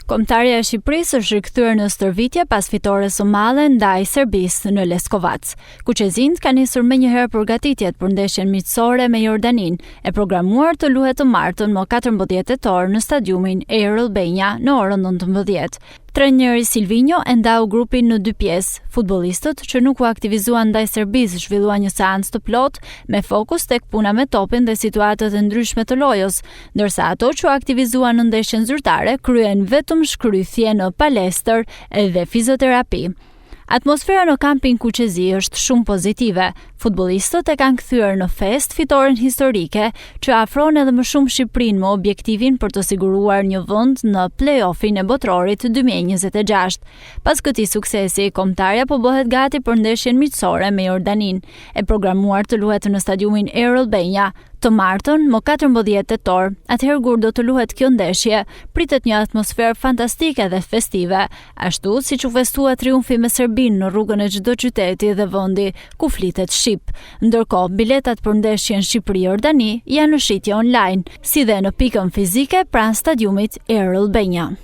Kombëtarja e Shqipërisë është rikthyer në stërvitje pas fitores së madhe ndaj Serbisë në Leskovac. Kuqezinjt kanë nisur menjëherë përgatitjet për ndeshjen miqësore me Jordaninë, e programuar të luhet të martën më 14 tetor në stadiumin Air Albania në orën 19. Trajneri Silvinho e ndau grupin në 2 pjesë. Futbollistët që nuk u aktivizuan ndaj Serbisë zhvilluan një seancë të plotë me fokus tek puna me topin dhe situatët e ndryshme të lojës, ndërsa ato që u aktivizuan në ndeshjen zyrtare kryen vetëm shkrythje në palestër dhe fizioterapi. Atmosfera në kampin Kuqezi është shumë pozitive. Futbollistët e kanë kthyer në fest fitoren historike që afron edhe më shumë Shqipërinë me objektivin për të siguruar një vend në play-offin e botrorit 2026. Pas këtij suksesi, kombëtarja po bëhet gati për ndeshjen miqësore me Jordaninë, e programuar të luhet në stadiumin Air Albania të martën më 14 tetor. Atëherë kur do të luhet kjo ndeshje, pritet një atmosferë fantastike dhe festive, ashtu siç u festua triumfi me Serbinë në rrugën e çdo qyteti dhe vendi ku flitet shqip. Ndërkohë, biletat për ndeshjen Shqipëri-Jordani janë në shitje online, si dhe në pikën fizike pranë stadiumit Air Albania.